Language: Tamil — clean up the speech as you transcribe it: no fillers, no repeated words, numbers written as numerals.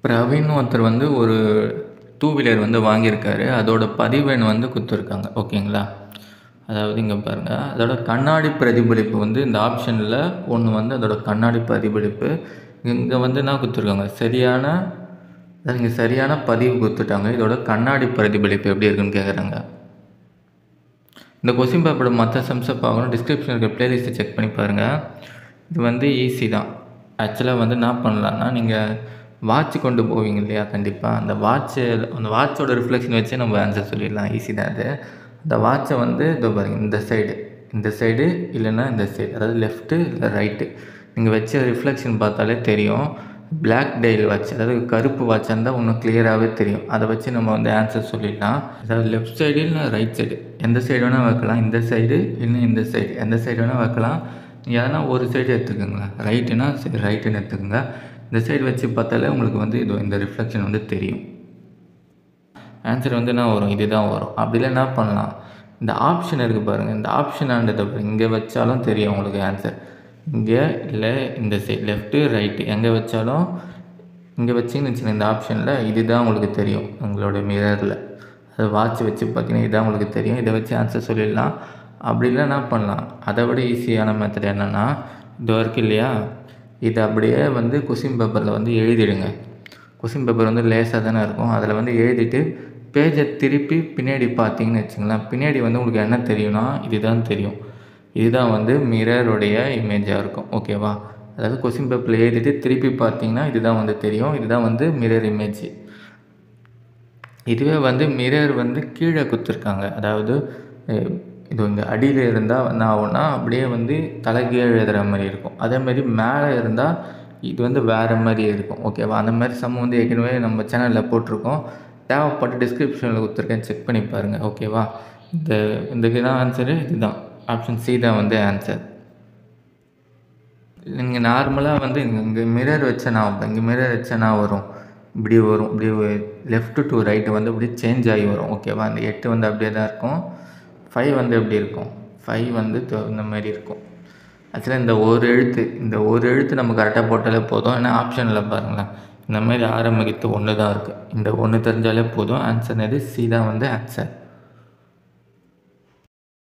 பிரவீன் ஒருத்தர் வந்து ஒரு டூ வீலர் வந்து வாங்கியிருக்காரு. அதோட பதிவு எண் வந்து குடுத்துருக்காங்க. ஓகேங்களா? அதாவது இங்கே பாருங்கள், அதோட கண்ணாடி பிரதிபலிப்பு வந்து இந்த ஆப்ஷனில் ஒன்று வந்து அதோட கண்ணாடி பிரதிபலிப்பு. இங்கே வந்து என்ன கொடுத்துருக்காங்க, இங்கே சரியான பதிவு கொடுத்துட்டாங்க. இதோட கண்ணாடி பிரதிபலிப்பு எப்படி இருக்குன்னு கேட்குறாங்க. இந்த கொஸ்டின் பேப்பரோட மற்ற சம்ஸை பார்க்கணும், டிஸ்கிரிப்ஷனில் இருக்க ப்ளேலிஸ்ட்டை செக் பண்ணி பாருங்கள். இது வந்து ஈஸி தான். ஆக்சுவலாக வந்து என்ன பண்ணலான்னா, நீங்கள் வாட்ச் கொண்டு போவீங்க இல்லையா, கண்டிப்பாக அந்த வாட்சோட ரிஃப்ளெக்ஷன் வச்சு நம்ம ஆன்சர் சொல்லிடலாம். ஈஸி தான் அது. அந்த வாட்சை வந்து இதோ பாருங்கள், இந்த சைடு இல்லைன்னா இந்த சைடு, அதாவது லெஃப்ட்டு இல்லை ரைட்டு, நீங்கள் வச்ச ரிஃப்ளெக்ஷன் பார்த்தாலே தெரியும். பிளாக் டெயில் வாட்ச், அதாவது கருப்பு வாட்சாக இருந்தால் இன்னும் கிளியராகவே தெரியும். அதை வச்சு நம்ம வந்து ஆன்சர் சொல்லிடலாம். அதாவது லெஃப்ட் சைடு இல்லை ரைட் சைடு, எந்த சைடு வேணால் வைக்கலாம். இந்த சைடு இல்லை இந்த சைடு, எந்த சைடு வேணால் வைக்கலாம். எதனா ஒரு சைடு எடுத்துக்கோங்களேன். ரைட்டுனா சரி, ரைட்டுன்னு எடுத்துக்கோங்க. இந்த சைடு வச்சு பார்த்தாலே உங்களுக்கு வந்து இந்த ரிஃப்ளெக்ஷன் வந்து தெரியும். ஆன்சர் வந்து என்ன வரும், இது தான் வரும். அப்படிலாம் என்ன பண்ணலாம், இந்த ஆப்ஷன் இருக்குது பாருங்கள், இந்த ஆப்ஷன் ஆண்டதை இங்கே வச்சாலும் தெரியும் உங்களுக்கு ஆன்சர். இங்கே இல்லை இந்த சைடு, லெஃப்ட்டு ரைட்டு எங்கே வச்சாலும், இங்கே வச்சிங்கன்னு வச்சுக்கோங்க இந்த ஆப்ஷனில், இதுதான் உங்களுக்கு தெரியும். உங்களோட மிரரில் அது வாட்ச் வச்சு பார்த்தீங்கன்னா இதுதான் உங்களுக்கு தெரியும். இதை வச்சு ஆன்சர் சொல்லிடலாம். அப்படிலாம் என்ன பண்ணலாம், அதை விட ஈஸியான மெத்தட் என்னென்னா, இது இருக்குது இல்லையா, இதை அப்படியே வந்து கொஸ்டின் பேப்பரில் வந்து எழுதிடுங்க. கொஸ்டின் பேப்பர் வந்து லேசாக தானே இருக்கும். அதில் வந்து எழுதிட்டு பேஜை திருப்பி பின்னாடி பார்த்தீங்கன்னு வச்சுங்களேன், பின்னாடி வந்து உங்களுக்கு என்ன தெரியும்னா இதுதான் தெரியும். இதுதான் வந்து மிரருடைய இமேஜாக இருக்கும். ஓகேவா? அதாவது கொஸ்டின் பேப்பரில் எழுதிட்டு திருப்பி பார்த்தீங்கன்னா இதுதான் வந்து தெரியும். இதுதான் வந்து மிரர் இமேஜ். இதுவே வந்து மிரர் வந்து கீழே கொடுத்துருக்காங்க. அதாவது இது வந்து அடியில் இருந்தால் என்ன ஆகும்னா அப்படியே வந்து தலைகீழ் எழுதுகிற மாதிரி இருக்கும். அதேமாதிரி மேலே இருந்தால் இது வந்து வேறு மாதிரி இருக்கும். ஓகேவா? அந்த மாதிரி சம் வந்து ஏற்கனவே நம்ம சேனலில் போட்டிருக்கோம். தேவைப்பட்ட டிஸ்கிரிப்ஷனில் கொடுத்துருக்கேன், செக் பண்ணி பாருங்கள். ஓகேவா? இதுக்கு தான் ஆன்சரு, இதுதான் ஆப்ஷன் சி தான் வந்து ஆன்சர். நீங்கள் நார்மலாக வந்து இங்கே மிரர் வச்சா நான் இங்கே மிரர் வச்சா நான் வரும், இப்படி வரும், இப்படி லெஃப்ட் டு ரைட்டு வந்து இப்படி சேஞ்ச் ஆகி வரும். ஓகேவா? அந்த 8 வந்து அப்படியே தான் இருக்கும். 5 வந்து எப்படி இருக்கும், 5 வந்து இந்த மாதிரி இருக்கும். ஆக்சுவலாக இந்த ஒரு எழுத்து நம்ம கரெக்டாக போட்டாலே போதும். ஏன்னா ஆப்ஷனில் பாருங்களேன், இந்த மாதிரி ஆரம்பிக்கிறது ஒன்று தான் இருக்குது. இந்த ஒன்று தெரிஞ்சாலே போதும். ஆன்சர் சி தான் வந்து ஆன்சர்.